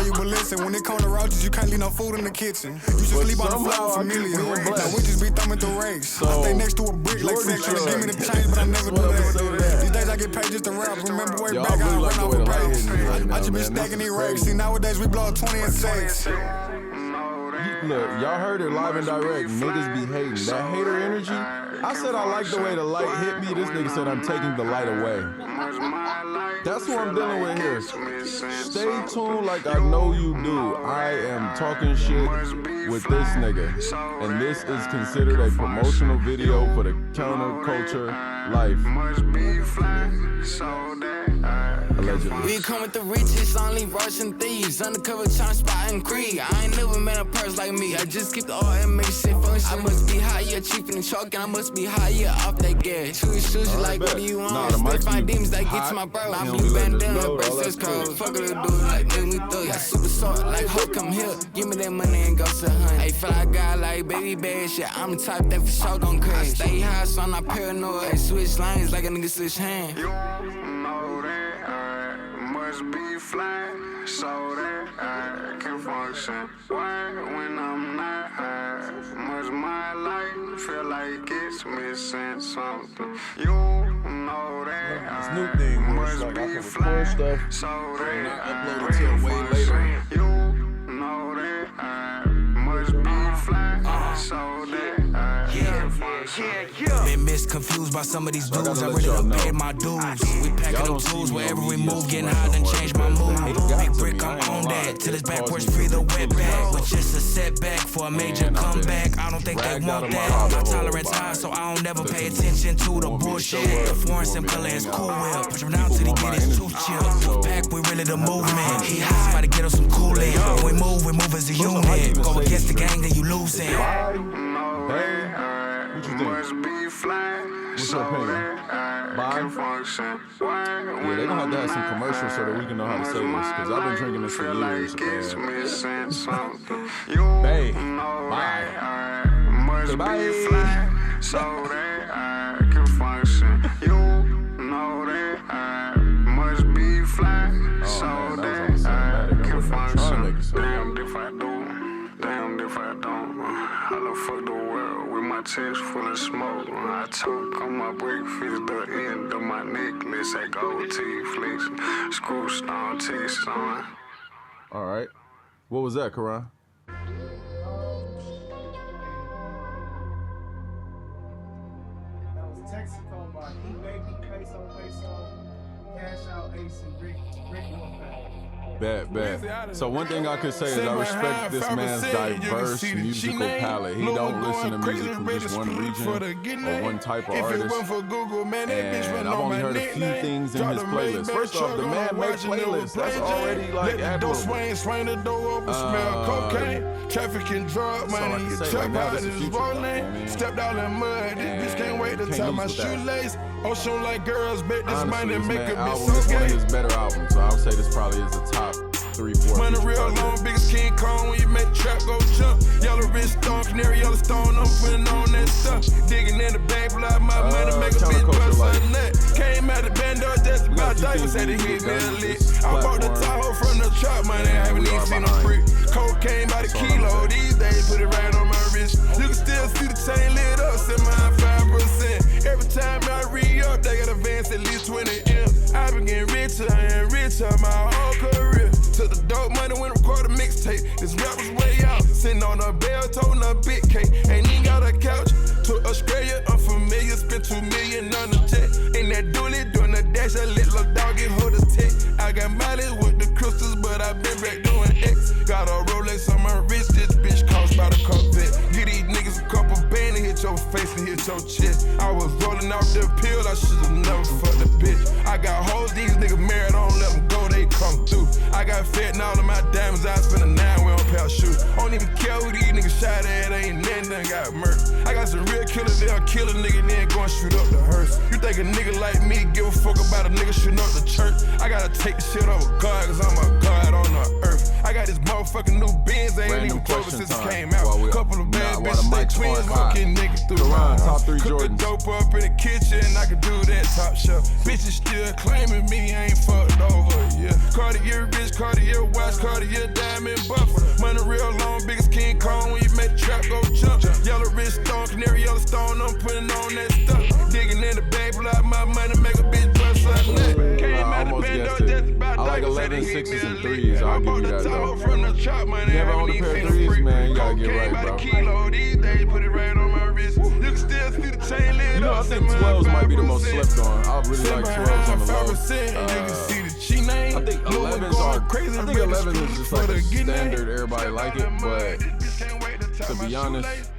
you, but listen, when it come to roaches, you can't leave no food in the kitchen. You should sleep on the floor familiar. Now we just be thumbing through rakes. So, I stay next to a brick like sex, trying to give me the change, but I never do that. These days I get paid just to rap. Remember way back, I run off a page. I just been stacking these rakes. See, nowadays we blow 20 and 6. Look, y'all heard it live and direct. Niggas be hating. That hater energy, I said I like the way the light hit me. This nigga said I'm taking the light away. That's what I'm dealing with here. Stay tuned like I know you do. I am talking shit with this nigga. And this is considered a promotional video for the counterculture life. Allegedly. We come with the riches, only Russian thieves. Undercover trying spot and creed. I ain't never met a person like me. I just keep the all and make shit function. I must be higher, cheap in the truck, and I must be higher off that gas. Choose like, what do you want? Still find demons that get to my bro. My blue bandana, bracelets cold. Fuck it, do like make me thug. I super salt, like ho, come here. Give me that money and go to hunt. Hey, feel like God, like baby bad shit. I'm the type that for sure don't crash. I stay high, so I'm not paranoid. Hey, switch lanes like a nigga switch hands. Be flying so that I can function. Why when I'm not high? Must my life feel like it's missing something? You know that this new thing must like be I flying stuff so that I upload it till way later. You know that I must be flying so that I can function. Been misconfused by some of these dudes. I really done paid my dues. We packing up tools wherever we move. Getting high done change my mood. Big brick, I'm on that. Till it's backwards free the wet back. But just a setback for a major comeback. I don't think they want that. My tolerance high, so I don't never pay attention to the bullshit. The Florence and Bel Air's cool will. Push him down till he get his tooth chill. Pack, we really the movement. He high, somebody get us some Kool-Aid. When we move as a unit. Go against the gang, then you losing. Hey, what you think? What's your opinion? Bye? Yeah, they gonna have to have some commercials so that we can know how to say this, because I've been drinking this for years. Hey, bye. Goodbye. So that I can function. You know that I must be flying so that I can function. Damn if I do, damn if I don't. How the fuck the world with my chest full of smoke? I talk on my breakfast, the end of my necklace, that gold teeth flexing, screw stone, T-stone. All right. What was that, Karan? Texaco by E-Baby, Peso, Cash Out, Ace, and Rick Bet. So one thing I could say is I respect this man's diverse musical palette. He don't listen to music from just one region or one type of artist. And I've only heard a few things in his playlist. First off, the man makes playlists. That's already like admirable. Swing the door open, smell cocaine, trafficking drug money. Chop out in his rolling, stepped out in mud. This bitch can't wait to tie my shoelace. Ocean like girls, bet this money make a bitch so This gay. one of his better albums, so I would say this probably is the top 3-4. Money real long, biggest King Kong when you make the trap go jump. Yellow wrist stone, canary yellow stone, I'm putting on that stuff. Digging in the bank, pull out my money, make a bitch bust a nut. Came out the bando just about diapers, had to hit me a lick. I bought the Tahoe from the trap money, I haven't even seen a brick. Cocaine by the kilo, these days put it right on my wrist. You can still see the chain lit up, set mine 5%. Every time I re-up, they got advance at least 20 M. I been getting richer and richer my whole career. Took the dope money when I recorded a mixtape. This rap was way out. Sitting on a bell, toting a big cake. Ain't even got a couch. To Australia, unfamiliar. Spent $2 million on the jet. In that dually, doing the dash. A little dog get hold of tech. I got mileage with the crystals, but I been back doing X. Got a Rolex on my wrist. This bitch cost by the Corvette. Get these niggas a couple bands and hit your face and hit your chest. I was rolling off the pill. I should've never fucked the bitch. I got hoes, these niggas married. I don't let them go, they come through. I got fat and all of my diamonds. I spend a 9 on a pair of shoes. I don't even care who these niggas shot at. Ain't nothing that got murked. I got some real killers, they'll kill a nigga, then go and shoot up the hearse. You think a nigga like me give a fuck about a nigga shooting up the church? I gotta take the shit over God, cause I'm a God on the earth. I got this motherfucker motherfucking new Benz, ain't Random even close question since it time. came out. Couple of bad while the bitches, they mic's twins, on hot. walking niggas through Karan, the top 3 Cook the Jordans. dope up in the kitchen, I can do that top shelf. Bitches still claiming me, I ain't fucked over, yeah. Cartier bitch, Cartier watch, Cartier diamond buffer. Money real long, biggest King Kong when you make the trap go jump. Yellow wrist stone, canary yellow stone, I'm putting on that stuff. Digging in the bag, pull out my money, make a bitch bust like that. Came out the band, just about I like 11 6s and 3s. I'll give you that though. You never owned a pair of 3s, man. You gotta get right, bro. Kilo these days, put it right on my wrist. You can still see the chain lit You know, I think 12s might be the most slept on. I really like 12s on the low. I think 11s are crazy. I think 11s is just like a standard. Everybody like it, but to be honest,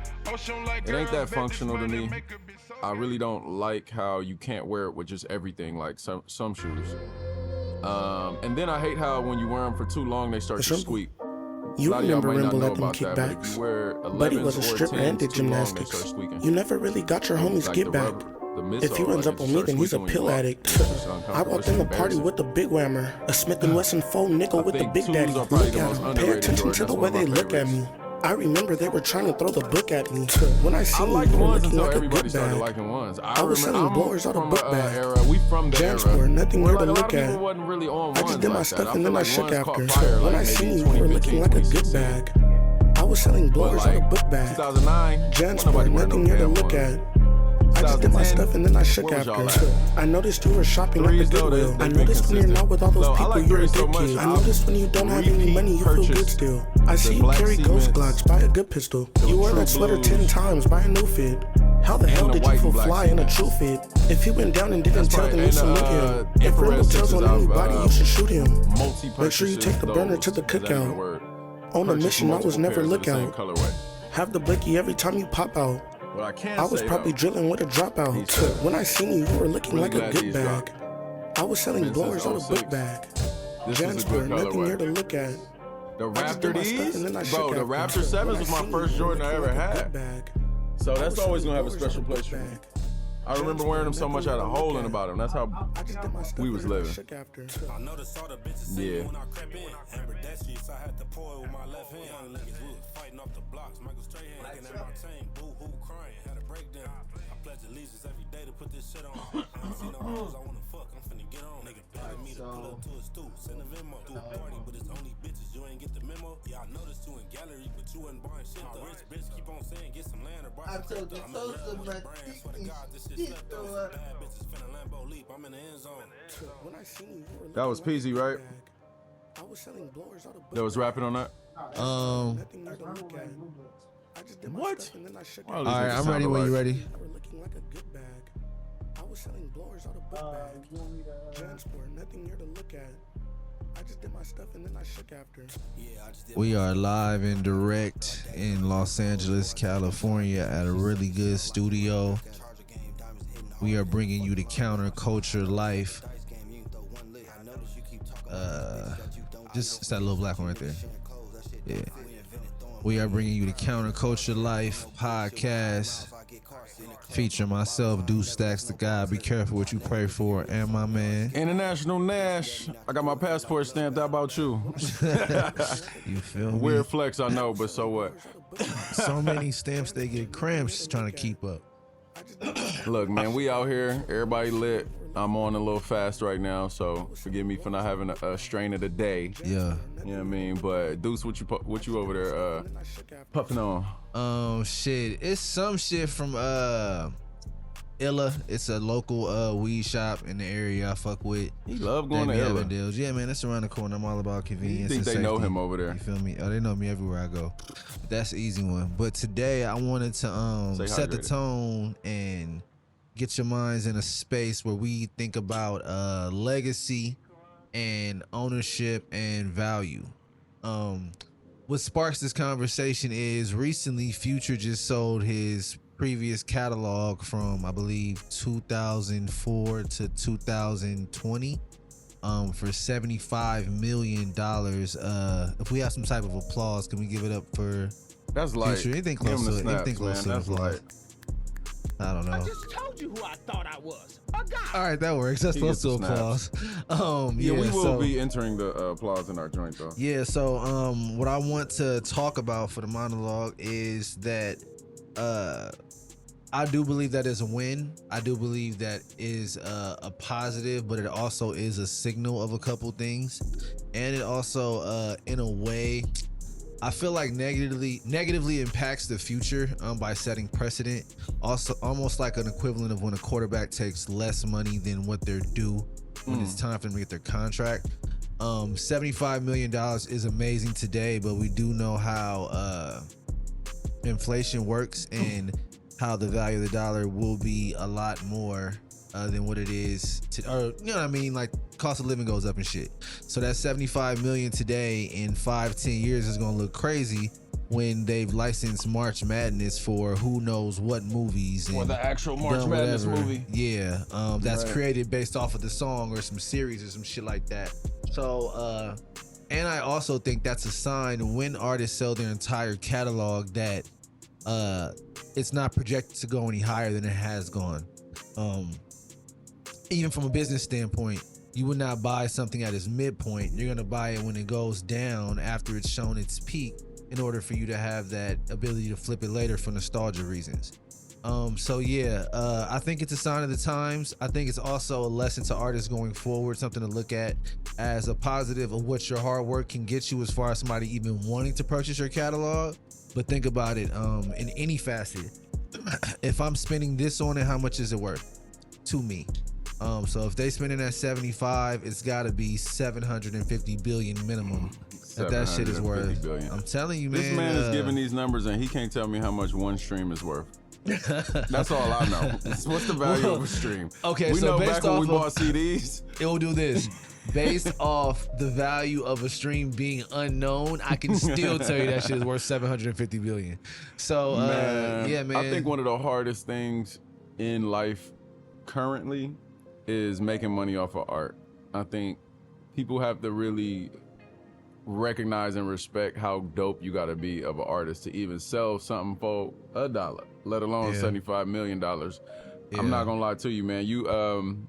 it ain't that functional to me. I really don't like how you can't wear it with just everything, like some shoes. And then I hate how when you wear them for too long, they start to squeak. You remember Rimble let them about kick that, backs, but if you wear 11s but he was a or stripper 10s and did too long, they gymnastics. start squeaking. You never really got your homies Like get the back. rubber, the If he midsole, runs like, up on it me, starts then he's a squeaking when you pill walk. addict. It's just I uncomfortable. walked in the It's party embarrassing. with the big whammer, a Smith & Wesson faux nickel with the think big twos daddy. are probably Look the at most him. Pay underrated attention Jordan. to That's the one way of my they look at favorites. me. I remember they were trying to throw the book at me. When I I seen liked you, you were ones looking until like a everybody good started bag. liking ones. I was selling blowers out of from book a bag. era. We from the Jams era. were nothing where here to like a lot look of people at. wasn't really on I ones just did my like stuff that. I and feel then I like shook ones after. caught fire When like I seen maybe you, you were looking 2015, like a good 2016. bag. I was selling But blowers out like of book bag. 2009, Jams nobody were wear no nothing here to damn look ones. at. I just did my 2010, stuff and then I shook where was y'all after. at? I noticed you were shopping at the Threes, though, Goodwill. they've I been noticed when you're consistent. not with all those No, I people, like you're a threes so good much, kid. I I've noticed when you don't have any money, you feel good repurchased still. I see you black carry ghost cements, glocks, buy a good pistol. You wore true that sweater blues, 10 times, buy a new fit. How the hell the did you white feel and black fly in a cements. true fit? If he went down and didn't That's tell, right, then you salute and, him. If infrared Rimble tells sixes on I've, anybody, you should shoot him. Make sure you take the burner to the cookout. On a mission, I was never lookout. Have the blicky every time you pop out. What I can I was say, probably though, drilling with a dropout. When I seen you, you were looking Really like a glad good these bag. I was selling Been blowers since out of book 06. bag. This Jans was a were good nothing here to colorway. look at. The I just did Raptor my stuff D's? and then I Bro, shook the after. Raptor 7s When was I my seen first you, Jordan I you ever were looking like a had. good bag. So I that's was always selling gonna have a blowers out special of place book for me. bag. I remember wearing them so much I had a hole in about them. That's how I just did my stuff we was and then I living. shook after. Yeah. I told you so much. When I seen you, you were That was looking Peasy, like a right? good bag. I was selling blowers out of book That was rapping on that? Nothing here to look at. I just did my What? stuff and then I shook All after. these All right, niggas I'm sound ready when you alike. ready. You were looking like a good bag. I was selling blowers out of book bag. Jans were nothing here to look at. I just did my stuff and then I shook after. We are live and direct in Los Angeles, California at a really good studio. We are bringing you the counterculture life. Just it's that little black one right there. Yeah. We are bringing you the Counterculture Life podcast, featuring myself, Deucestacks, the guy. Be careful what you pray for, and my man. International Nash. I got my passport stamped. How about you? You feel me? Weird flex, I know, but so what? So many stamps they get cramps trying to keep up. Look, man, we out here. Everybody lit. I'm on a little fast right now, so forgive me for not having a strain of the day. Yeah. You know what I mean? But Deuce, what you over there puffing on? Shit. It's some shit from Illa. It's a local weed shop in the area I fuck with. He love going They to be Illa. having deals. Yeah, man, that's around the corner. I'm all about convenience. You think and they know safety. him over there? You feel me? Oh, they know me everywhere I go. That's an easy one. But today I wanted to Stay set the hydrated. tone and get your minds in a space where we think about legacy and ownership and value. What sparks this conversation is recently Future just sold his previous catalog from I believe 2004 to 2020 for $75 million. If we have some type of applause, can we give it up for That's like Future? Anything give him close the to it? snaps, Anything close man. to That's applause? like I don't know. I just told you who I thought I I was a guy. All right, that works. That's supposed to applause. Yeah, we will be entering the applause in our joint though. Yeah, so what I want to talk about for the monologue is that I do believe that is a win. I do believe that is a positive, but it also is a signal of a couple things. And it also, in a way, I feel like negatively impacts the future by setting precedent. Also, almost like an equivalent of when a quarterback takes less money than what they're due when it's time for them to get their contract. $75 million is amazing today, but we do know how inflation works and how the value of the dollar will be a lot more than what it is or you know what I mean, like cost of living goes up and shit. So that 75 million today in 5-10 years is gonna look crazy when they've licensed March Madness for who knows what movies or the actual March Madness movie. Yeah, that's created based off of the song or some series or some shit like that. So and I also think that's a sign when artists sell their entire catalog that it's not projected to go any higher than it has gone. Even from a business standpoint, you would not buy something at its midpoint. You're gonna buy it when it goes down after it's shown its peak in order for you to have that ability to flip it later for nostalgia reasons. So yeah, I think it's a sign of the times. I think it's also a lesson to artists going forward, something to look at as a positive of what your hard work can get you as far as somebody even wanting to purchase your catalog. But think about it in any facet. If I'm spending this on it, how much is it worth to me? So if they spending at 75, it's got to be 750 billion minimum that shit is worth. Billion. I'm telling you, man. This man is giving these numbers and he can't tell me how much one stream is worth. That's all I know. What's the value of a stream? Okay, we so know based back when off we bought CDs. It will do this. Based off the value of a stream being unknown, I can still tell you that shit is worth 750 billion. So yeah, man. I think one of the hardest things in life currently is making money off of art. I think people have to really recognize and respect how dope you gotta be of an artist to even sell something for $1, let alone $75 million. I'm not gonna lie to you, man. You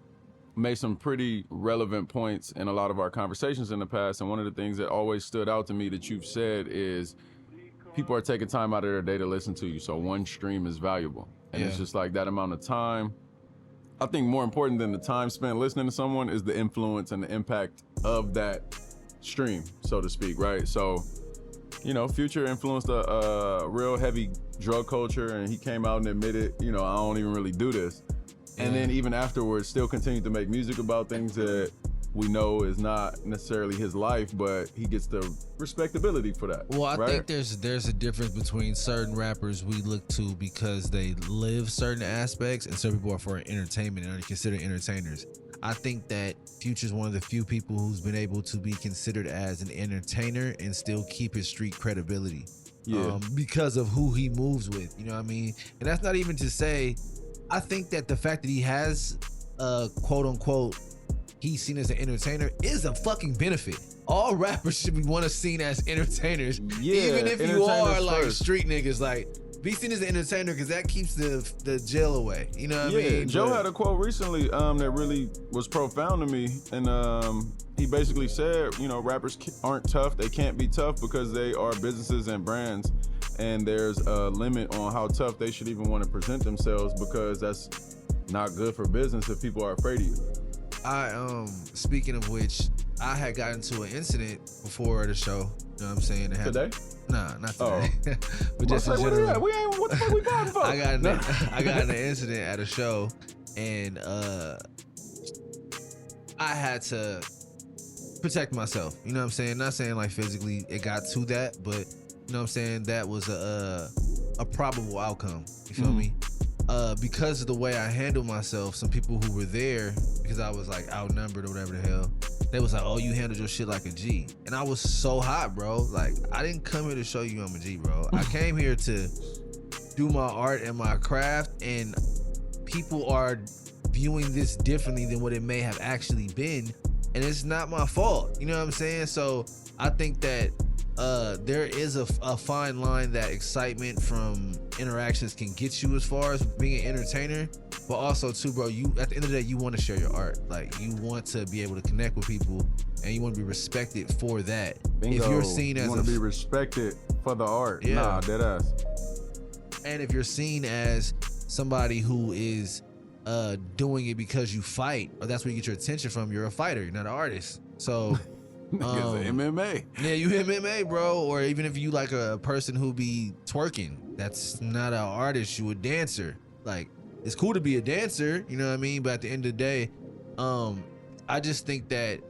made some pretty relevant points in a lot of our conversations in the past, and one of the things that always stood out to me that you've said is people are taking time out of their day to listen to you, so one stream is valuable. And it's just like that amount of time. I think more important than the time spent listening to someone is the influence and the impact of that stream, so to speak, right? So, you know, Future influenced a real heavy drug culture, and he came out and admitted, you know, I don't even really do this. And then even afterwards, still continued to make music about things that we know is not necessarily his life, but he gets the respectability for that. Well, I think there's a difference between certain rappers we look to because they live certain aspects, and certain people are for entertainment and are considered entertainers. I think that Future's one of the few people who's been able to be considered as an entertainer and still keep his street credibility. Because of who he moves with, you know what I mean? And that's not even to say, I think that the fact that he has quote unquote he's seen as an entertainer is a fucking benefit. All rappers should be seen as entertainers, even if you are like street niggas. Like, be seen as an entertainer because that keeps the jail away. You know what I mean? Joe had a quote recently that really was profound to me, and he basically said, you know, rappers aren't tough. They can't be tough because they are businesses and brands, and there's a limit on how tough they should even want to present themselves because that's not good for business if people are afraid of you. Speaking of which, I had gotten into an incident before the show. You know what I'm saying? Today? Nah, not today. But just in general. What the fuck we buying for? I got in an incident at a show, and I had to protect myself. You know what I'm saying? Not saying like physically it got to that, but you know what I'm saying? That was a probable outcome. You feel me? Because of the way I handled myself, some people who were there, because I was like outnumbered or whatever the hell, they was like, oh, you handled your shit like a G. And I was so hot, bro. Like, I didn't come here to show you I'm a G, bro. I came here to do my art and my craft, and people are viewing this differently than what it may have actually been. And it's not my fault. You know what I'm saying? So I think that there is a fine line that excitement from interactions can get you as far as being an entertainer, but also too, bro, you at the end of the day, you want to share your art. Like, you want to be able to connect with people, and you want to be respected for that. Bingo. If you're seen as you want to be respected for the art, yeah. Nah, dead ass. And if you're seen as somebody who is doing it because you fight, or that's where you get your attention from, you're a fighter, you're not an artist. So Niggas MMA. Yeah, you MMA, bro. Or even if you like a person who be twerking, that's not an artist, you a dancer. Like, it's cool to be a dancer, you know what I mean? But at the end of the day, I just think that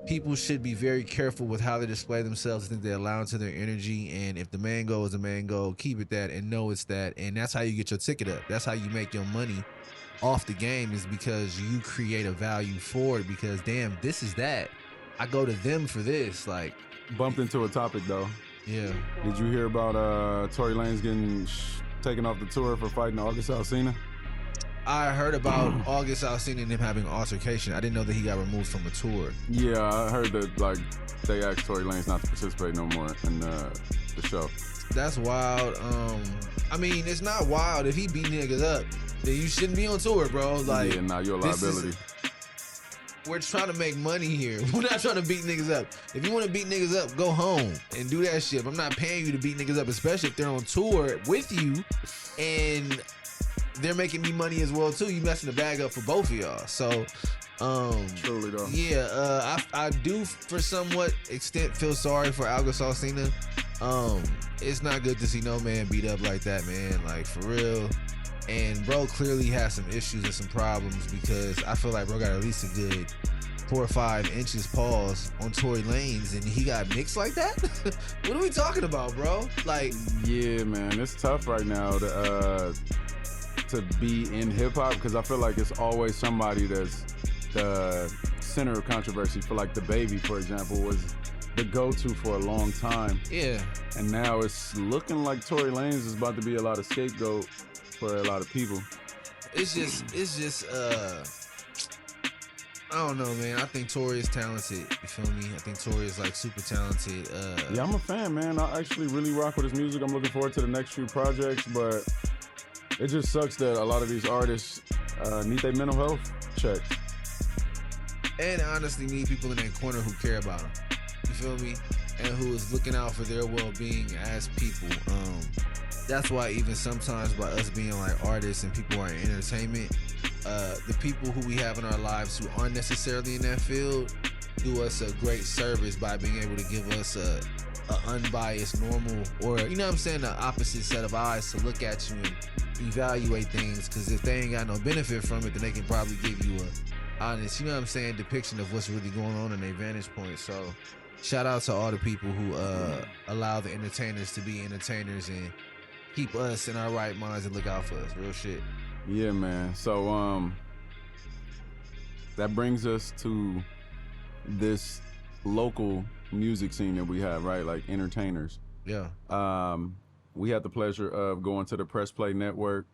people should be very careful with how they display themselves. I think they allow into their energy, and if the mango is a mango, keep it that and know it's that. And that's how you get your ticket up. That's how you make your money off the game, is because you create a value for it. Because damn, this is that. I go to them for this. Like, bumped into a topic though. Yeah. Did you hear about Tory Lanez getting taken off the tour for fighting August Alsina? I heard about August Alsina and him having an altercation. I didn't know that he got removed from a tour. Yeah, I heard that like they asked Tory Lanez not to participate no more in the show. That's wild. I mean, it's not wild. If he beat niggas up, then you shouldn't be on tour, bro. Like, yeah, nah, you're a liability. We're trying to make money here. We're not trying to beat niggas up. If you want to beat niggas up, go home and do that shit. I'm not paying you to beat niggas up, especially if they're on tour with you and they're making me money as well too. You messing the bag up for both of y'all. So, truly though. Yeah, I do for somewhat extent feel sorry for August Alsina. It's not good to see no man beat up like that, man. Like, for real. And bro clearly has some issues and some problems, because I feel like bro got at least a good 4 or 5 inches pause on Tory Lanez, and he got mixed like that. What are we talking about, bro? Like, yeah, man, it's tough right now to be in hip hop, because I feel like it's always somebody that's the center of controversy. For like the Baby, for example, was the go-to for a long time. Yeah. And now it's looking like Tory Lanez is about to be a lot of scapegoat for a lot of people. It's just I don't know, man. I think Tory is talented. You feel me? I think Tory is like super talented. Yeah, I'm a fan, man. I actually really rock with his music. I'm looking forward to the next few projects, but it just sucks that a lot of these artists need their mental health checked. And honestly need people in their corner who care about them. You feel me? And who is looking out for their well-being as people. That's why even sometimes by us being like artists and people who are in entertainment, the people who we have in our lives who aren't necessarily in that field do us a great service by being able to give us a unbiased, normal, or, you know what I'm saying, the opposite set of eyes to look at you and evaluate things. Because if they ain't got no benefit from it, then they can probably give you a honest, you know what I'm saying, depiction of what's really going on in their vantage point. So shout out to all the people who allow the entertainers to be entertainers and keep us in our right minds and look out for us. Real shit. Yeah, man. So that brings us to this local music scene that we have, right? Like entertainers. Yeah. We had the pleasure of going to the Press Play Network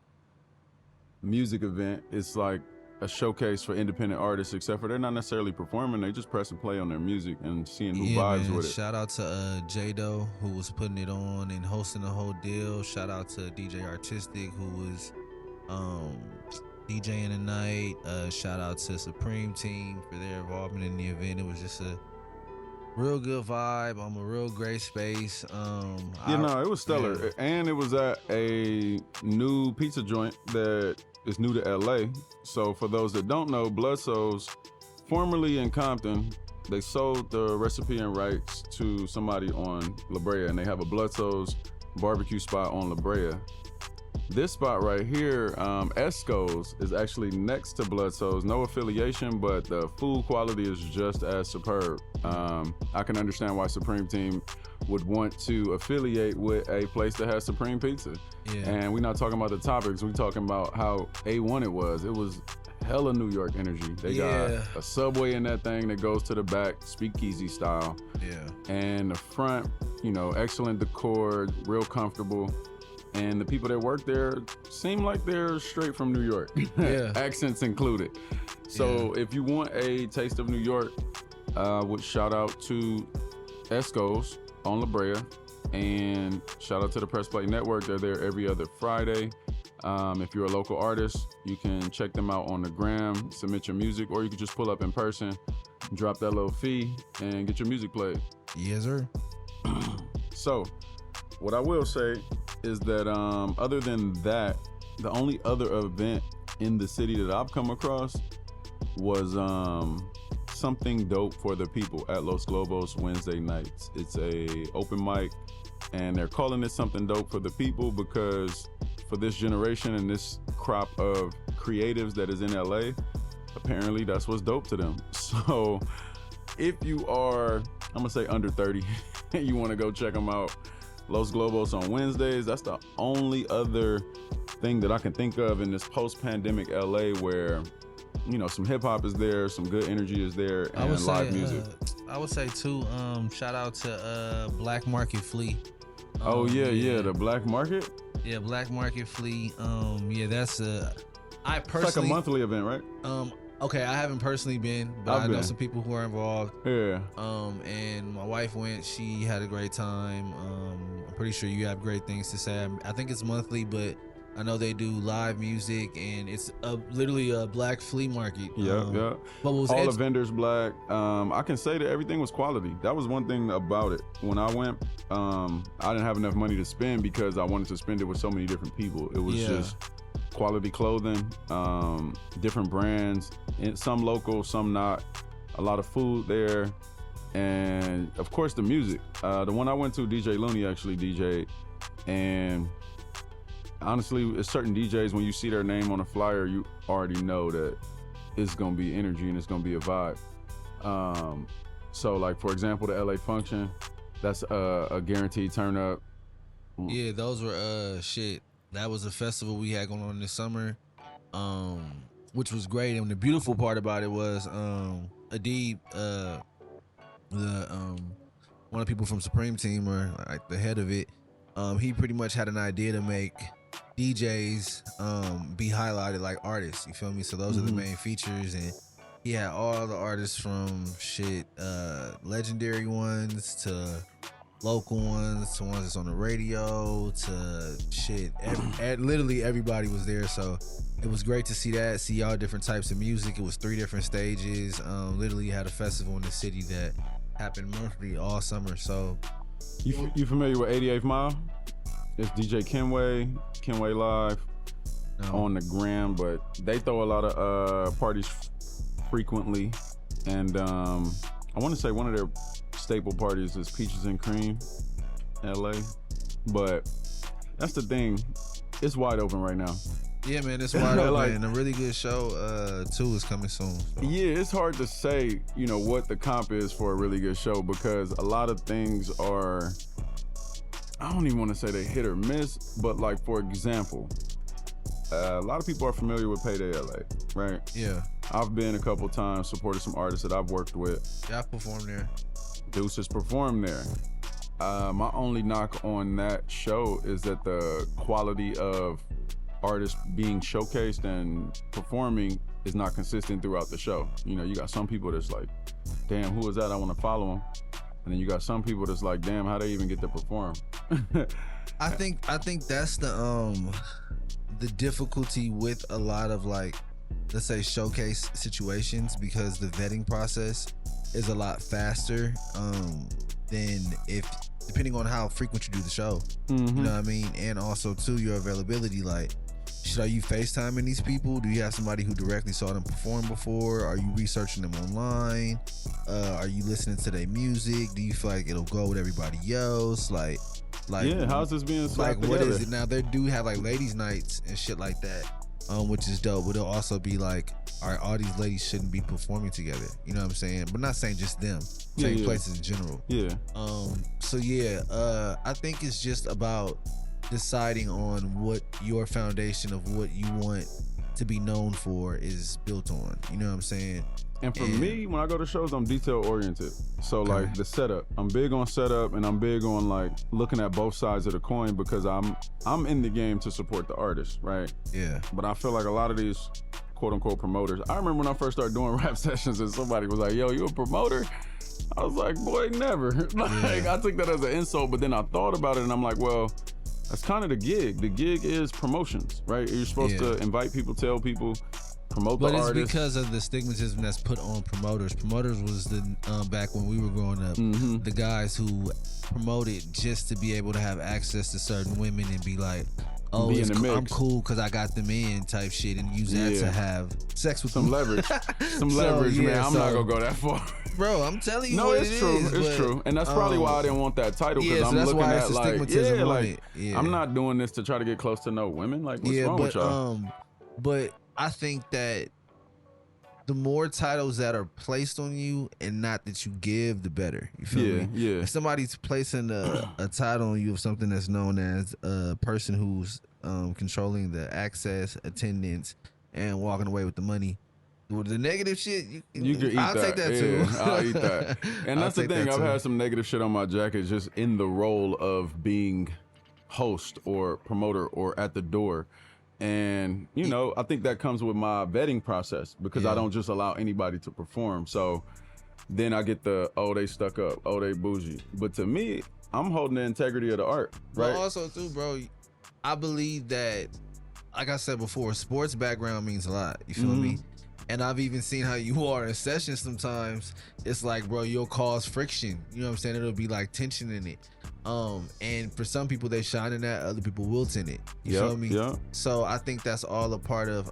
music event. It's like a showcase for independent artists, except for they're not necessarily performing, they just press and play on their music and seeing who vibes with it. Shout out to Jado, who was putting it on and hosting the whole deal. Shout out to DJ Artistic, who was DJing the night. Shout out to Supreme Team for their involvement in the event. It was just a real good vibe. I'm a real great space. It was stellar. Yeah. And it was at a new pizza joint that is new to LA. So for those that don't know, Blood Souls, formerly in Compton, they sold the recipe and rights to somebody on La Brea, and they have a Blood Souls barbecue spot on La Brea. This spot right here, Esco's, is actually next to Blood Souls. No affiliation, but the food quality is just as superb. I can understand why Supreme Team would want to affiliate with a place that has Supreme Pizza. Yeah. And we're not talking about the topics, we're talking about how A1 it was. It was hella New York energy. They got a subway in that thing that goes to the back, speakeasy style. Yeah. And the front, excellent decor, real comfortable. And the people that work there seem like they're straight from New York. Yeah. Accents included. So if you want a taste of New York, would shout out to Esco's on La Brea. And shout out to the Press Play Network. They're there every other Friday. If you're a local artist, you can check them out on the gram, submit your music, or you can just pull up in person, drop that little fee, and get your music played. Yes, sir. So, what I will say is that other than that, the only other event in the city that I've come across was something dope for the people at Los Globos Wednesday nights. It's a open mic, and they're calling it something dope for the people because for this generation and this crop of creatives that is in LA, apparently that's what's dope to them. So if you are, I'm gonna say under 30, and you wanna go check them out, Los Globos on Wednesdays, that's the only other thing that I can think of in this post-pandemic LA where, you know, some hip hop is there, some good energy is there, and live music. I would say too, shout out to BlackMarket Flea. Oh yeah, the Black Market? Yeah, BlackMarket Flea. Yeah, that's I personally. It's like a monthly event, right? Okay, I haven't personally been, but I know some people who are involved. Yeah. And my wife went. She had a great time. I'm pretty sure you have great things to say. I think it's monthly, but I know they do live music, and it's literally a black flea market. Yeah. But all the vendors black. I can say that everything was quality. That was one thing about it. When I went, I didn't have enough money to spend because I wanted to spend it with so many different people. It was just quality clothing, different brands, some local, some not. A lot of food there, and of course the music. The one I went to, DJ Looney actually DJ'd, and honestly, it's certain DJs, when you see their name on a flyer, you already know that it's gonna be energy and it's gonna be a vibe. So like, for example, the LA Function, that's a guaranteed turn up. Yeah, those were shit. That was a festival we had going on this summer, which was great. And the beautiful part about it was Adib, one of the people from Supreme Team, or like the head of it, he pretty much had an idea to make DJs be highlighted like artists, you feel me? So those are the main features, and he had all the artists from shit, legendary ones to local ones to ones that's on the radio to shit. Literally everybody was there, so it was great to see all different types of music. It was 3 different stages. Literally had a festival in the city that happened monthly all summer. So you familiar with 88th Mile? It's DJ Kenway Live on the gram, but they throw a lot of parties frequently, and I want to say one of their staple parties is Peaches and Cream, LA. But that's the thing, it's wide open right now. Yeah, man, it's wide open. Like, and a really good show too is coming soon. So. Yeah, it's hard to say, you know, what the comp is for a really good show, because a lot of things are, I don't even want to say they hit or miss, but like, for example, a lot of people are familiar with Payday LA, right? Yeah. I've been a couple times, supported some artists that I've worked with. Yeah, I performed there. Deuce has performed there. My only knock on that show is that the quality of artists being showcased and performing is not consistent throughout the show. You know, you got some people that's like, damn, who is that? I want to follow him. And then you got some people that's like, damn, how they even get to perform? I think that's the difficulty with a lot of, like, let's say showcase situations, because the vetting process is a lot faster than if, depending on how frequent you do the show. You know what I mean? And also too, your availability, like, shit, are you FaceTiming these people? Do you have somebody who directly saw them perform before? Are you researching them online? Are you listening to their music? Do you feel like it'll go with everybody else? Like yeah, how's this being slapped like, what together? is it now? They do have like ladies' nights and shit like that, which is dope. But it'll also be like, all these ladies shouldn't be performing together. You know what I'm saying? But not saying just them. Saying places in general. Yeah. So yeah, I think it's just about deciding on what your foundation of what you want to be known for is built on. You know what I'm saying? And for me, when I go to shows, I'm detail oriented. So like the setup, I'm big on setup, and I'm big on like looking at both sides of the coin, because I'm in the game to support the artist, right? Yeah. But I feel like a lot of these quote unquote promoters, I remember when I first started doing rap sessions and somebody was like, yo, you a promoter? I was like, boy, never. Like, I took that as an insult, but then I thought about it and I'm like, well, that's kind of the gig. The gig is promotions, right? You're supposed to invite people, tell people, promote the artist. But it's because of the stigmatism that's put on promoters. Promoters was the back when we were growing up, the guys who promoted just to be able to have access to certain women and be like, oh, I'm cool because I got them in type shit, and use that to have sex with some leverage. Some leverage, man. I'm not gonna go that far. Bro, I'm telling you. No, it's true. It's true. And that's probably why I didn't want that title, because I'm looking at like, I'm not doing this to try to get close to no women. Like, what's wrong with y'all? But I think that the more titles that are placed on you and not that you give, the better. You feel me? Yeah. If somebody's placing a title on you of something that's known as a person who's controlling the access, attendance, and walking away with the money, the negative shit, you can eat I'll take that too. I'll eat that. And that's the thing. I've had some negative shit on my jacket just in the role of being host or promoter or at the door. And, you know, I think that comes with my vetting process, because I don't just allow anybody to perform. So then I get they stuck up, they bougie. But to me, I'm holding the integrity of the art, right? But also, too, bro, I believe that, like I said before, sports background means a lot. You feel me? And I've even seen how you are in sessions sometimes. It's like, bro, you'll cause friction. You know what I'm saying? It'll be like tension in it. And for some people, they shine in that. Other people wilt in it. You feel me? Yeah. So I think that's all a part of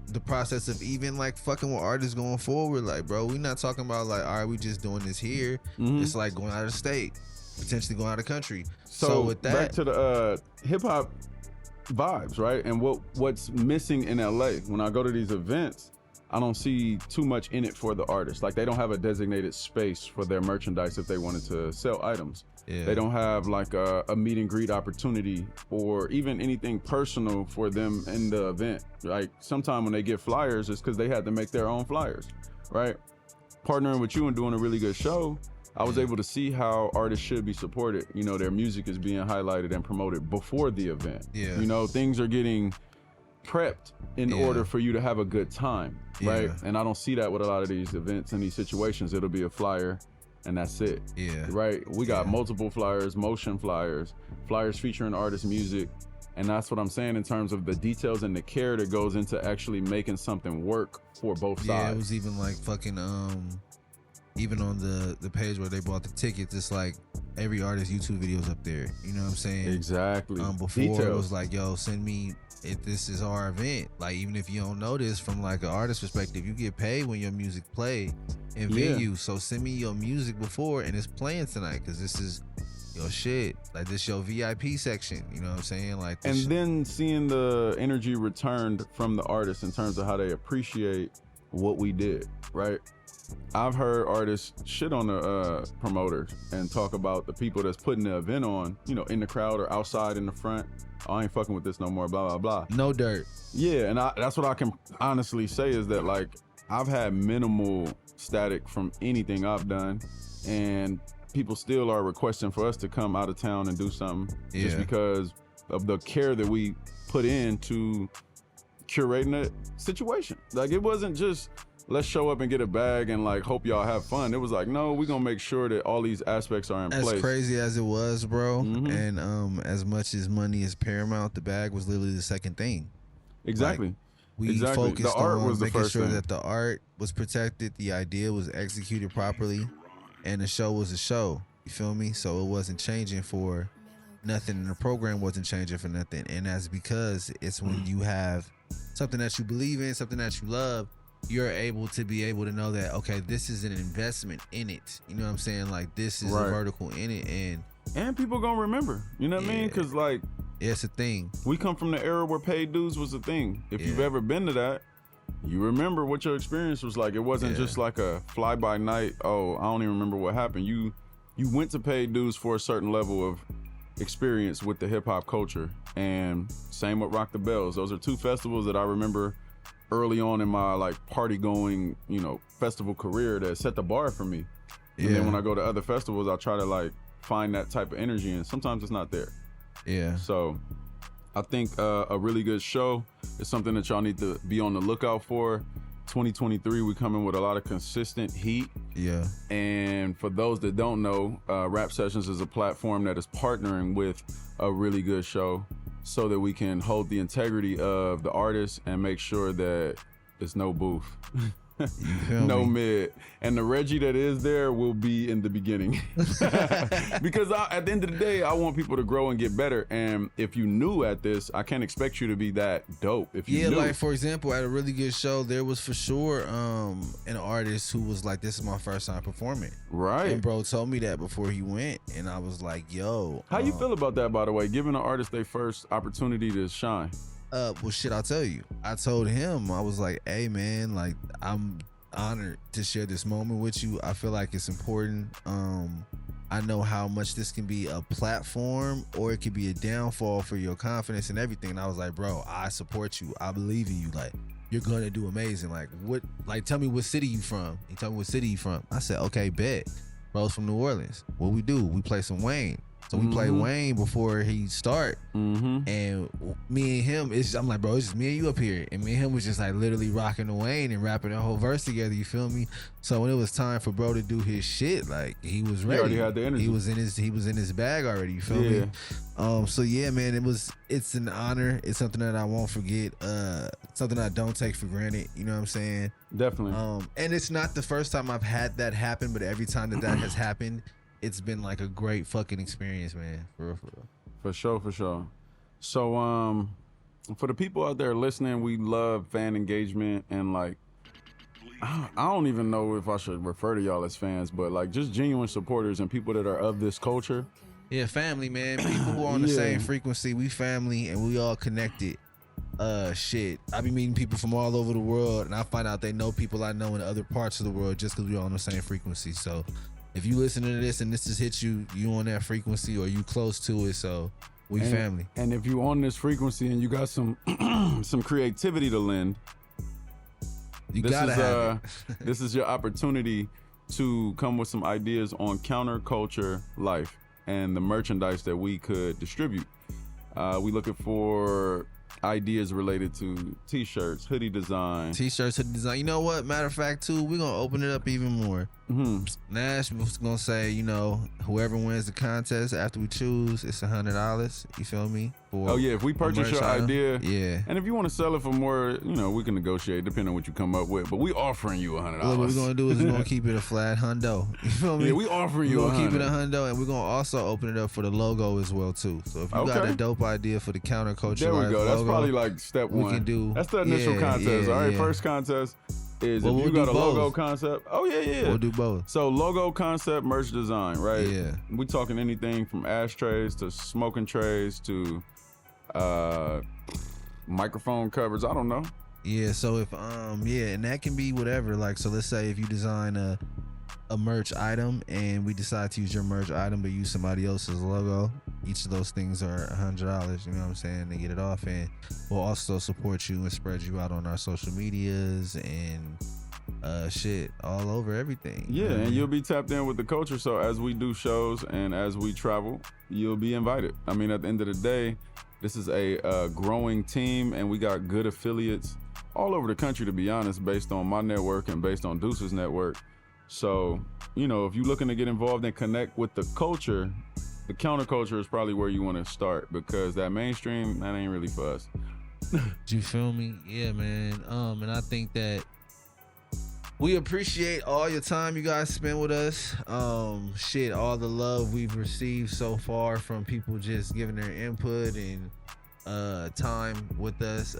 the process of even like fucking with artists going forward. Like, bro, we not talking about like, all right, we just doing this here. It's like going out of state, potentially going out of country. So with that, back to the hip hop vibes, right? And what's missing in LA when I go to these events, I don't see too much in it for the artist. Like, they don't have a designated space for their merchandise if they wanted to sell items. They don't have like a meet and greet opportunity or even anything personal for them in the event. Like, sometime when they get flyers, it's because they had to make their own flyers, right? Partnering with you and doing a really good show, I was able to see how artists should be supported. You know, their music is being highlighted and promoted before the event. You know, things are getting prepped in order for you to have a good time, right? And I don't see that with a lot of these events and these situations. It'll be a flyer and that's it. Right? We got multiple flyers, motion flyers, flyers featuring artist music. And that's what I'm saying in terms of the details and the care that goes into actually making something work for both sides. It was even like fucking even on the page where they bought the tickets, it's like every artist YouTube videos up there. You know what I'm saying? Exactly. Before details. It was like, yo, send me, if this is our event. Like, even if you don't know this from like an artist perspective, you get paid when your music play in venue. So send me your music before and it's playing tonight, because this is your shit. Like, this your VIP section. You know what I'm saying? Like, and then seeing the energy returned from the artists in terms of how they appreciate what we did, right? I've heard artists shit on the promoters and talk about the people that's putting the event on, you know, in the crowd or outside in the front. Oh, I ain't fucking with this no more, blah, blah, blah. No dirt. Yeah, and that's what I can honestly say is that, like, I've had minimal static from anything I've done, and people still are requesting for us to come out of town and do something just because of the care that we put into curating a situation. Like, it wasn't just, let's show up and get a bag and like hope y'all have fun. It was like, no, we're gonna make sure that all these aspects are in place. As crazy as it was, bro, and as much as money is paramount, the bag was literally the second thing. Exactly. Like, we focused the art on was the making first sure thing. that the art was protected, the idea was executed properly, and the show was a show. You feel me? So it wasn't changing for nothing, and the program wasn't changing for nothing. And that's because it's when you have something that you believe in, something that you love, you're able to know that, okay, this is an investment in it. You know what I'm saying? Like, this is a vertical in it, and people gonna remember. You know what I mean? Because like, it's a thing. We come from the era where paid dues was a thing. If you've ever been to that, you remember what your experience was like. It wasn't just like a fly by night. Oh, I don't even remember what happened. You went to paid dues for a certain level of experience with the hip hop culture. And same with Rock the Bells. Those are two festivals that I remember early on in my like party going, you know, festival career that set the bar for me. And then when I go to other festivals, I try to like find that type of energy, and sometimes it's not there. So I think a really good show is something that y'all need to be on the lookout for. 2023, we coming with a lot of consistent heat. Yeah. And for those that don't know, Rap Sessions is a platform that is partnering with a really good show so that we can hold the integrity of the artist and make sure that there's no booth. No mid. And the Reggie that is there will be in the beginning. Because at the end of the day, I want people to grow and get better. And if you new at this, I can't expect you to be that dope. If you yeah, knew. like for example, at a really good show, there was for sure an artist who was like, this is my first time performing. Right. And bro told me that before he went. And I was like, yo. How you feel about that, by the way? Giving an artist their first opportunity to shine. Well, shit, I'll tell you. I told him, I was like, hey, man, like, I'm honored to share this moment with you. I feel like it's important. I know how much this can be a platform or it could be a downfall for your confidence and everything. And I was like, bro, I support you. I believe in you. Like, you're going to do amazing. Like, what? Like, tell me what city you from. He told me what city you from. I said, okay, bet. Bro's from New Orleans. What we do? We play some Wayne. So we play Wayne before he start, and me and him, I'm like, bro, it's just me and you up here, and me and him was just like literally rocking the Wayne and rapping the whole verse together. You feel me? So when it was time for bro to do his shit, like he was ready. He already had the energy. He was in his bag already. You feel me? So yeah, man, it's an honor. It's something that I won't forget. Something I don't take for granted. You know what I'm saying? Definitely. And it's not the first time I've had that happen, but every time that has happened, it's been like a great fucking experience, man. For real, for real. For sure, for sure. So, for the people out there listening, we love fan engagement and like, I don't even know if I should refer to y'all as fans, but like just genuine supporters and people that are of this culture. Yeah, family, man. People who are on the same frequency. We family and we all connected. Shit. I be meeting people from all over the world and I find out they know people I know in other parts of the world just because we're on the same frequency. So if you listening to this and this just hit you, you on that frequency or you close to it, so we family. And if you on this frequency and you got some some creativity to lend, this is your opportunity to come with some ideas on counterculture life and the merchandise that we could distribute. We looking for ideas related to t-shirts, hoodie design. You know what? Matter of fact, too, we're gonna open it up even more. Nash was gonna say, you know, whoever wins the contest after we choose, it's $100. You feel me? If we purchase your idea, yeah. And if you want to sell it for more, you know, we can negotiate depending on what you come up with. But we offering you $100. What we're gonna do is we're gonna keep it a flat hundo. You feel me? Yeah, we offering you. We're gonna keep it a hundo, and we're gonna also open it up for the logo as well too. So if you got a dope idea for the counterculture, there we go. Logo, that's probably like step one. We can do. That's the initial contest. All right, first contest is if you got a logo concept. Oh yeah. We'll do both. So logo concept, merch design, right? Yeah. We talking anything from ashtrays to smoking trays to microphone covers. I don't know. Yeah. So if and that can be whatever. Like, so let's say if you design a merch item and we decide to use your merch item but use somebody else's logo, each of those things are $100. You know what I'm saying? To get it off, and we'll also support you and spread you out on our social medias and shit all over everything. Yeah, and you'll be tapped in with the culture. So as we do shows and as we travel, you'll be invited. I mean, at the end of the day, this is a growing team, and we got good affiliates all over the country, to be honest, based on my network and based on Deuce's network. So, you know, if you're looking to get involved and connect with the culture, the counterculture is probably where you want to start, because that mainstream, that ain't really for us. Do you feel me? Yeah, man. And I think that we appreciate all your time you guys spend with us. All the love we've received so far from people just giving their input and time with us.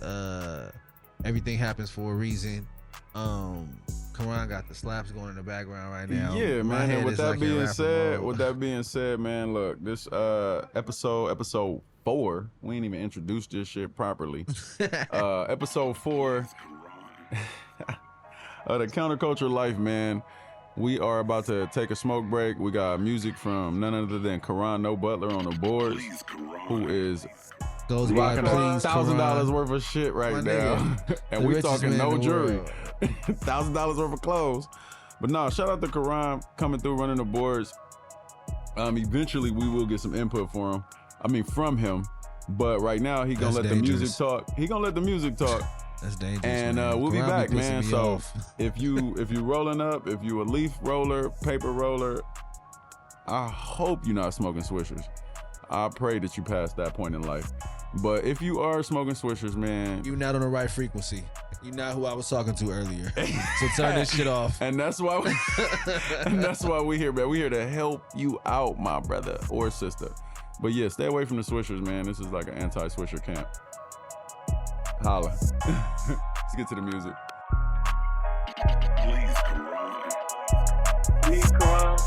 Everything happens for a reason. Karan got the slaps going in the background right now. Yeah, man. And with that being said, man, look, this episode 4, we ain't even introduced this shit properly. Episode 4 of the Counterculture Life, man. We are about to take a smoke break. We got music from none other than Karan No Butler on the boards, who is goes by $1,000 worth of shit right now. And we talking no jury. $1,000 worth of clothes. But no, shout out to Karan coming through running the boards. Eventually we will get some input from him. But right now he gonna let the music talk. That's dangerous. And we'll be back, man. So if you rolling up, if you a leaf roller, paper roller, I hope you're not smoking Swishers. I pray that you pass that point in life. But if you are smoking Swishers, man, you're not on the right frequency. You're not who I was talking to earlier. So turn this shit off. And that's why we here, man. We here to help you out, my brother or sister. But yeah, stay away from the Swishers, man. This is like an anti-Swisher camp. Holla. Let's get to the music. Please come on. Please come on.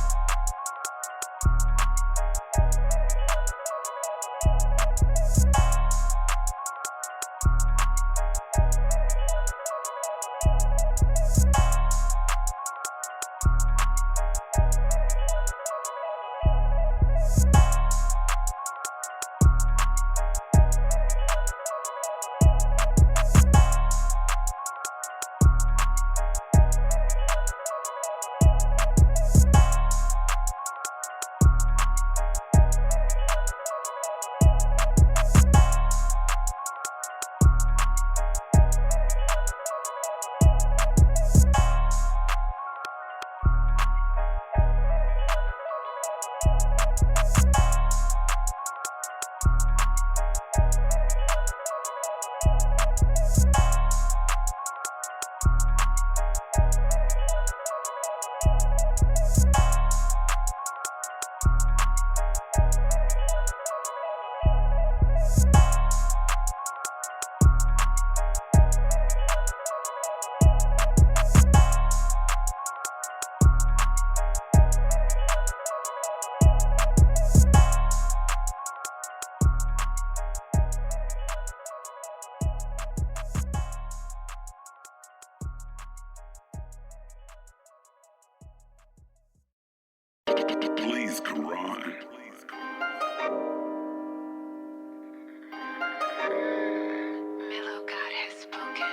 Please come on. Mellow God has spoken.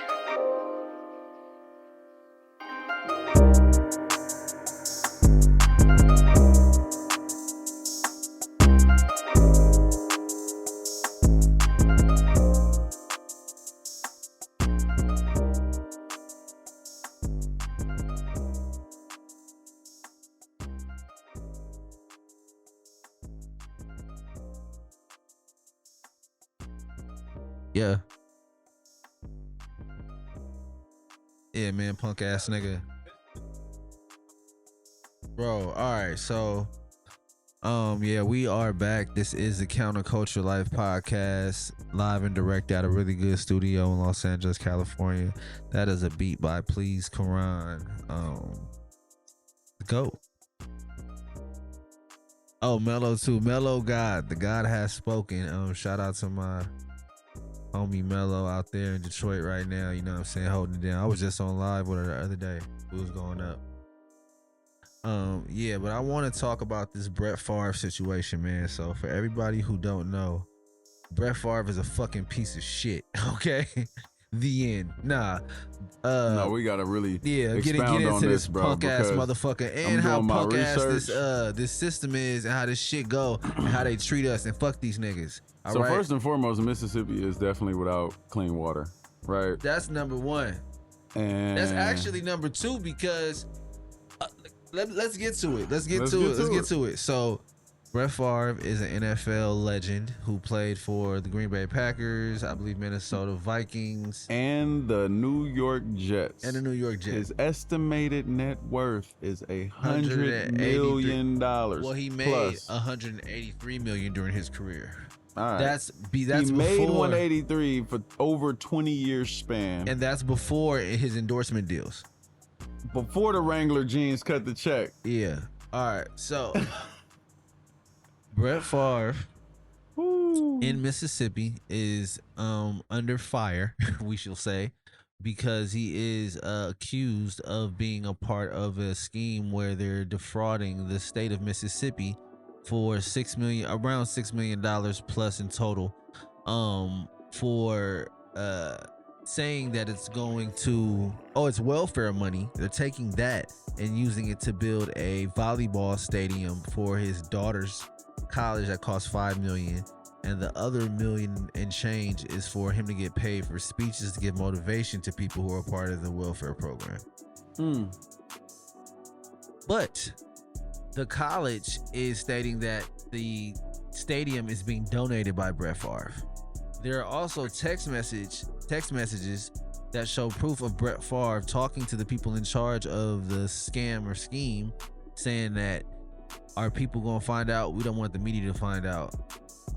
Yeah. Yeah, man, punk ass nigga. Bro, alright, so yeah, we are back. This is the Counterculture Life podcast, live and direct at a really good studio in Los Angeles, California. That is a beat by Please Karan. Go. Oh, Mellow too. Mellow God. The God has spoken. Shout out to my homie Mello out there in Detroit right now, you know what I'm saying, holding it down. I was just on live with her the other day. It was going up. Yeah, but I want to talk about this Brett Favre situation, man. So for everybody who don't know, Brett Favre is a fucking piece of shit. Okay, the end. Nah. No, we gotta really get into this punk ass motherfucker and how punk ass this system is and how this shit go and how they treat us and fuck these niggas. So first and foremost, Mississippi is definitely without clean water, right? That's number one. And that's actually number two because let's get to it. Let's get to it. So Brett Favre is an NFL legend who played for the Green Bay Packers, I believe Minnesota Vikings, and the New York Jets. His estimated net worth is $100 million. Well, he made $183 million during his career. All right. That's he made 183 for over 20 years span, and that's before his endorsement deals. Before the Wrangler jeans cut the check. Yeah. All right. So Brett Favre in Mississippi is under fire, we shall say, because he is accused of being a part of a scheme where they're defrauding the state of Mississippi for around $6 million plus in total, for saying that it's going to it's welfare money. They're taking that and using it to build a volleyball stadium for his daughter's college that costs $5 million, and the other $1 million and change is for him to get paid for speeches to give motivation to people who are part of the welfare program. But the college is stating that the stadium is being donated by Brett Favre. There are also text messages that show proof of Brett Favre talking to the people in charge of the scam or scheme, saying that, are people gonna find out? We don't want the media to find out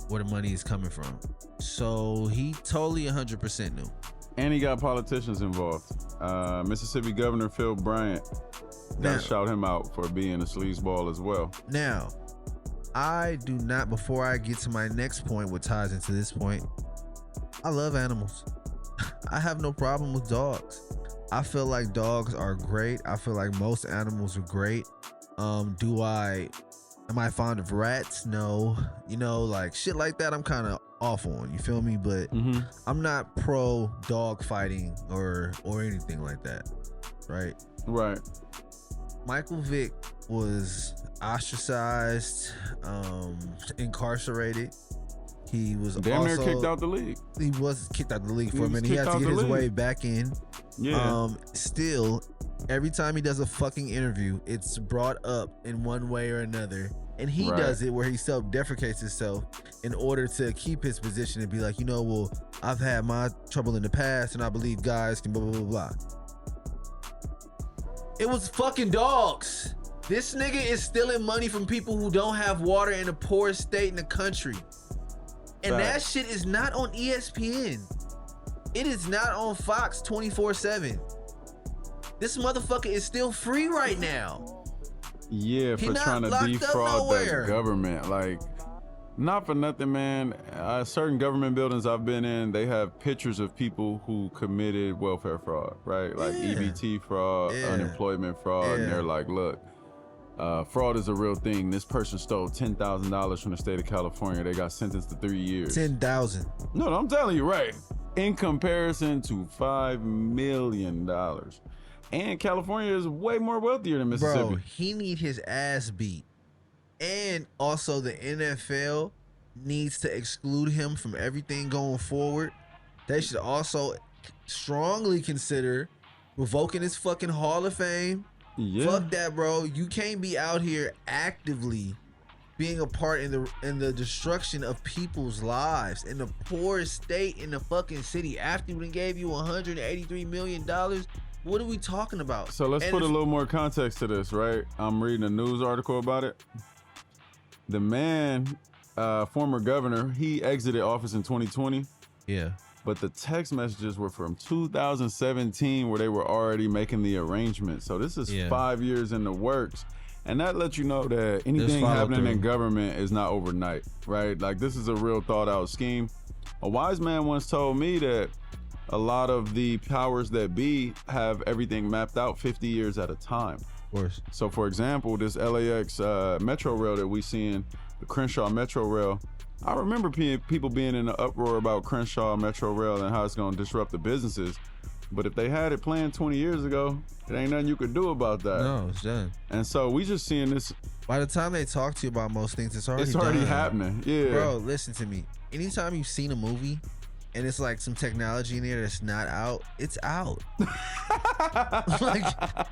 where the money is coming from. So he totally 100% knew. And he got politicians involved. Mississippi Governor Phil Bryant, gotta shout him out for being a sleazeball as well. Now, I do not, before I get to my next point, what ties into this point, I love animals. I have no problem with dogs. I feel like dogs are great. I feel like most animals are great. Am I fond of rats? No. You know, like shit like that I'm kind of off on, you feel me? But I'm not pro dog fighting or anything like that. Right? Right. Michael Vick was ostracized, incarcerated. He was damn near kicked out the league. He was kicked out the league for a minute. He had to get his way back in. Yeah. Still, every time he does a fucking interview, it's brought up in one way or another. And he does it where he self-deprecates himself in order to keep his position and be like, well, I've had my trouble in the past and I believe guys can blah, blah, blah, blah. It was fucking dogs. This nigga is stealing money from people who don't have water in the poorest state in the country. And that shit is not on ESPN. It is not on Fox 24/7. This motherfucker is still free right now. Yeah, for trying to defraud the government. Like, not for nothing, man. Certain government buildings I've been in, they have pictures of people who committed welfare fraud, right? Like EBT fraud, unemployment fraud. And they're like, look, fraud is a real thing. This person stole $10,000 from the state of California. They got sentenced to 3 years. 10,000. No, I'm telling you, right. In comparison to $5 million. And California is way more wealthier than Mississippi. Bro, he need his ass beat. And also the NFL needs to exclude him from everything going forward. They should also strongly consider revoking his fucking Hall of Fame. Yeah. Fuck that, bro. You can't be out here actively being a part in the destruction of people's lives in the poorest state in the fucking city after we gave you $183 million. What are we talking about? So let's put a little more context to this, right? I'm reading a news article about it. The man, former governor, he exited office in 2020. Yeah. But the text messages were from 2017 where they were already making the arrangements. So this is 5 years in the works. And that lets you know that anything happening in government is not overnight, right? Like, this is a real thought out scheme. A wise man once told me that a lot of the powers that be have everything mapped out 50 years at a time. Of course. So for example, this LAX Metro Rail that we seeing, the Crenshaw Metro Rail, I remember people being in an uproar about Crenshaw Metro Rail and how it's gonna disrupt the businesses. But if they had it planned 20 years ago, it ain't nothing you could do about that. No, it's done. And so we just seeing this. By the time they talk to you about most things, it's already done. Happening. Yeah. Bro, listen to me. Anytime you've seen a movie and it's like some technology in there that's not out, it's out. Like,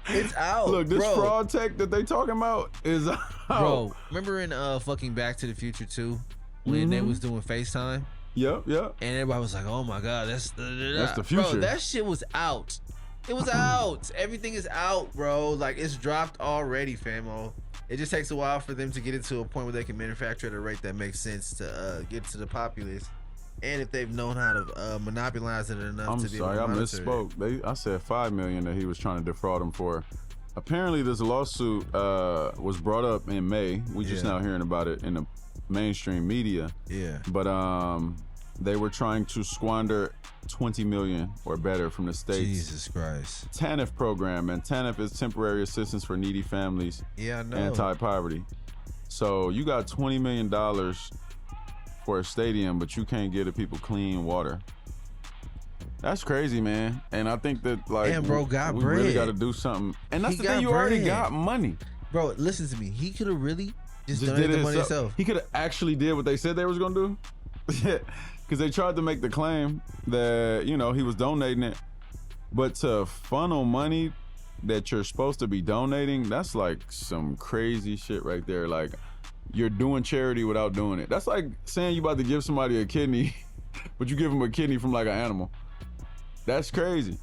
it's out. Look, this fraud tech that they talking about is out. Bro, remember in fucking Back to the Future 2 when they was doing FaceTime? Yep. And everybody was like, oh my God, that's the future. Bro, that shit was out. It was out. Everything is out, bro. Like, it's dropped already, famo. It just takes a while for them to get it to a point where they can manufacture at a rate that makes sense to get to the populace. And if they've known how to monopolize it enough to be able to monitor. I'm sorry, I misspoke. I said $5 million that he was trying to defraud him for. Apparently, this lawsuit was brought up in May. We just now hearing about it in the mainstream media. Yeah. But they were trying to squander $20 million or better from the state's Jesus Christ TANF program, and TANF is temporary assistance for needy families. Yeah, I know. Anti-poverty. So you got $20 million for a stadium, but you can't give the people clean water. That's crazy, man. And I think that, like, damn, bro, got we bread. really got to do something. And that's the thing, you already got money. Bro, listen to me. He could have really just donated the money himself. He could have actually did what they said they was gonna do. Because they tried to make the claim that, you know, he was donating it. But to funnel money that you're supposed to be donating, that's like some crazy shit right there. Like, you're doing charity without doing it. That's like saying you about to give somebody a kidney, but you give them a kidney from like an animal. That's crazy.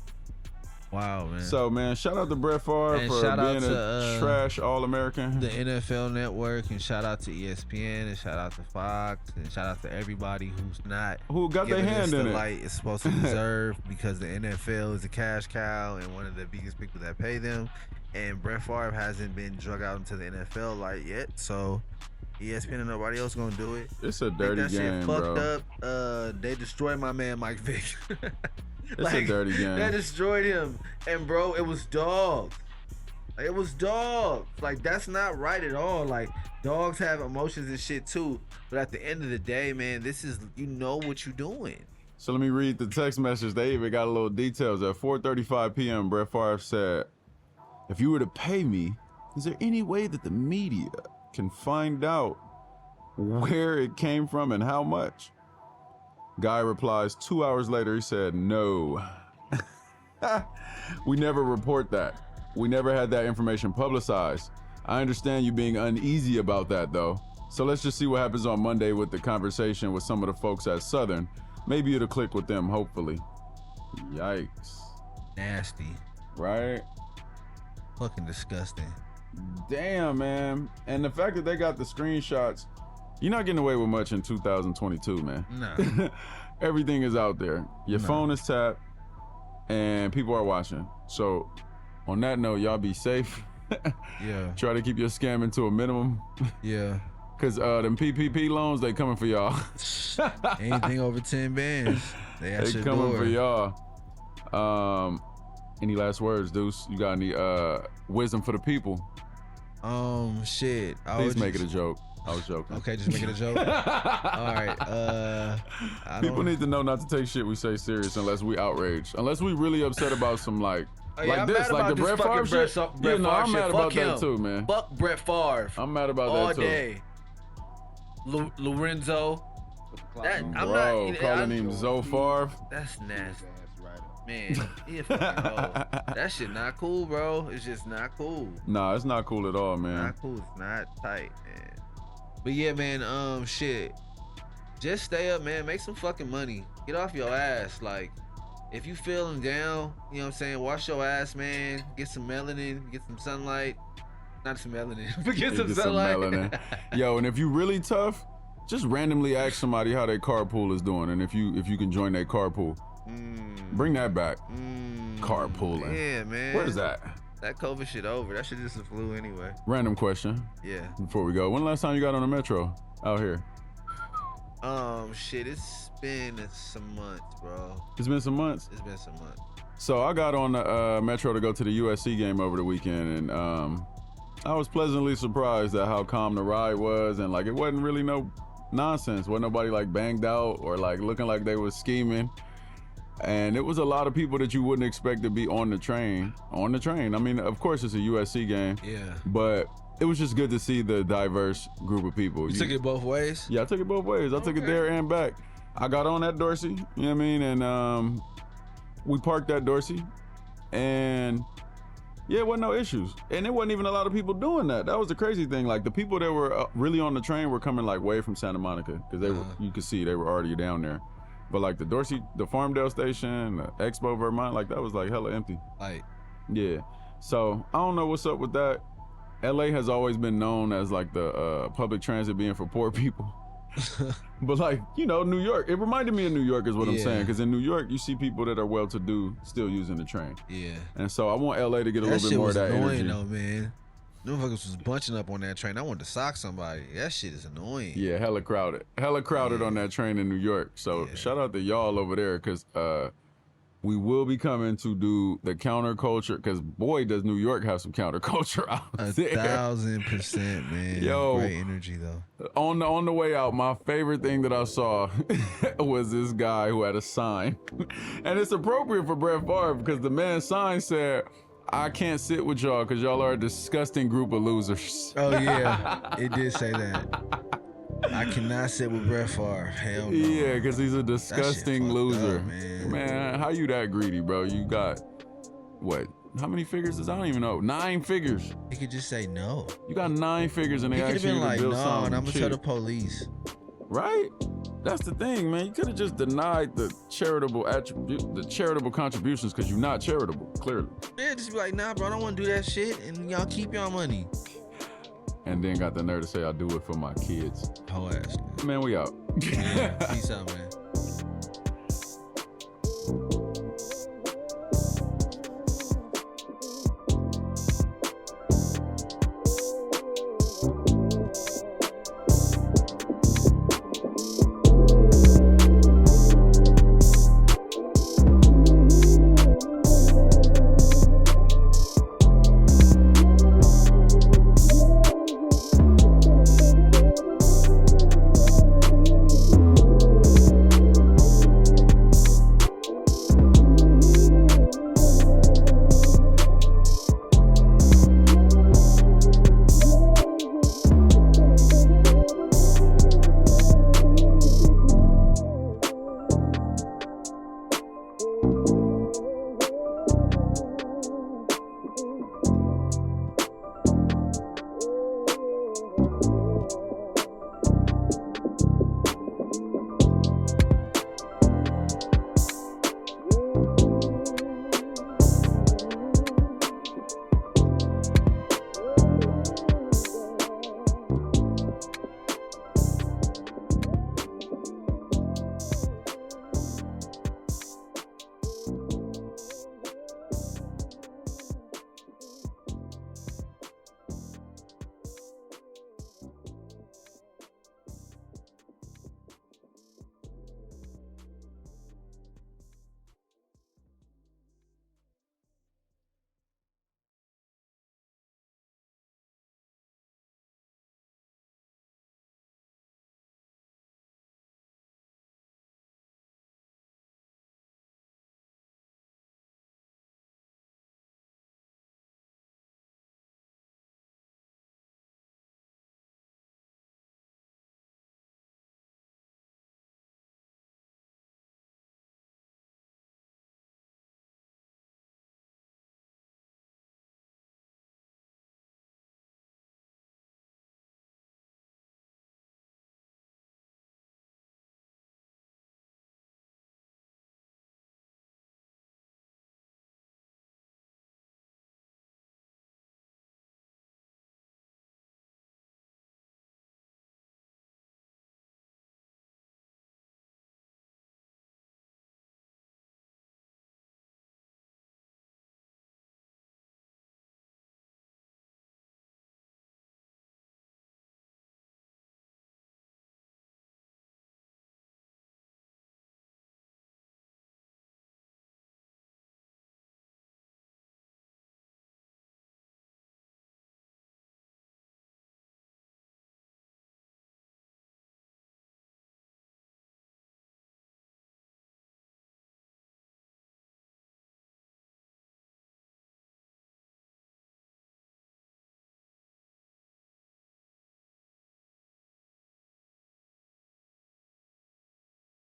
Wow, man. So, man, shout out to Brett Favre and for being a trash All-American. The NFL Network, and shout out to ESPN, and shout out to Fox, and shout out to everybody who got their hand in it. Light is supposed to deserve, because the NFL is a cash cow and one of the biggest people that pay them. And Brett Favre hasn't been drug out into the NFL light yet, so ESPN and nobody else gonna do it. It's a dirty game, shit fucked up. They destroyed my man Mike Vick. It's like, a dirty game. They destroyed him, and bro, it was dogs. It was dogs. Like, that's not right at all. Like, dogs have emotions and shit too. But at the end of the day, man, this is, you know what you're doing. So let me read the text message. They even got a little details. At 4:35 p.m., Brett Favre said, "If you were to pay me, is there any way that the media can find out where it came from and how much?" Guy replies 2 hours later, he said, "No. We never report that. We never had that information publicized. I understand you being uneasy about that though. So let's just see what happens on Monday with the conversation with some of the folks at Southern. Maybe it'll click with them, hopefully." Yikes. Nasty. Right? Fucking disgusting. Damn, man. And the fact that they got the screenshots, you're not getting away with much in 2022, man. No. Everything is out there. Your phone is tapped, and people are watching. So, on that note, y'all be safe. Yeah. Try to keep your scamming to a minimum. Yeah. Cause them PPP loans, they coming for y'all. Anything over 10 bands, they coming for y'all. Any last words, Deuce? You got any wisdom for the people? Shit. Please make it a joke. I was joking. Okay, just make it a joke. All right. People need to know not to take shit we say serious unless we outraged. Unless we really upset about some like this, like the Brett Favre shit. Yeah, no, I'm mad about that too, man. Fuck Brett Favre. I'm mad about that too. All day. Lorenzo. Bro, calling him Zo Favre. That's nasty. Man, he a fucking hoe. That shit not cool, bro. It's just not cool. Nah, it's not cool at all, man. Not cool. It's not tight, man. But yeah, man, shit. Just stay up, man. Make some fucking money. Get off your ass. Like, if you feeling down, you know what I'm saying? Wash your ass, man. Get some melanin. Get some sunlight. Not some melanin, but get some sunlight. Yo, and if you really tough, just randomly ask somebody how their carpool is doing, and if you can join their carpool. Bring that back. Carpooling. Yeah, man. Where's that? That COVID shit over. That shit just a flu anyway. Random question. Yeah. Before we go, when the last time you got on the metro out here? Shit, it's been some months, bro. It's been some months? It's been some months. So I got on the metro to go to the USC game over the weekend, and I was pleasantly surprised at how calm the ride was, and like it wasn't really no nonsense. Wasn't nobody like banged out or like looking like they was scheming. And it was a lot of people that you wouldn't expect to be on the train. I mean, of course it's a USC game. Yeah. But it was just good to see the diverse group of people. You took it both ways? Yeah, I took it both ways. I took it there and back. I got on at Dorsey, you know what I mean? And we parked at Dorsey. And yeah, it wasn't no issues. And there wasn't even a lot of people doing that. That was the crazy thing. Like the people that were really on the train were coming like way from Santa Monica. Because they were, you could see they were already down there. But like the Dorsey, the Farmdale station, the Expo, Vermont, like that was like hella empty. Right. Yeah. So I don't know what's up with that. LA has always been known as like the public transit being for poor people. But like, you know, New York, it reminded me of New York is what I'm saying. Because in New York, you see people that are well-to-do still using the train. Yeah. And so I want LA to get a little bit more of that energy. Though, man. Them fuckers was bunching up on that train. I wanted to sock somebody. That shit is annoying. Yeah, hella crowded. Hella crowded on that train in New York. So shout out to y'all over there, because we will be coming to do the counterculture, because boy, does New York have some counterculture out there. 1,000%, man. Yo, great energy though. On the way out, my favorite thing that I saw was this guy who had a sign. And it's appropriate for Brett Favre, because the man's sign said, "I can't sit with y'all because y'all are a disgusting group of losers." Oh yeah, it did say that. I cannot sit with Brett Favre. Hell no. Yeah, because he's a disgusting loser. Up, man. Man, how you that greedy, bro? You got, what? How many figures is I don't even know. 9 figures. He could just say no. You got 9 figures and they ask you to build something. And I'm gonna shit. tell the police. Right? That's the thing, man. You could have just denied the charitable contributions because you're not charitable, clearly. Yeah, just be like, nah, bro, I don't want to do that shit, and y'all keep y'all money. And then got the nerve to say, I'll do it for my kids. Whole ass. Man, we out. Yeah, peace out, man.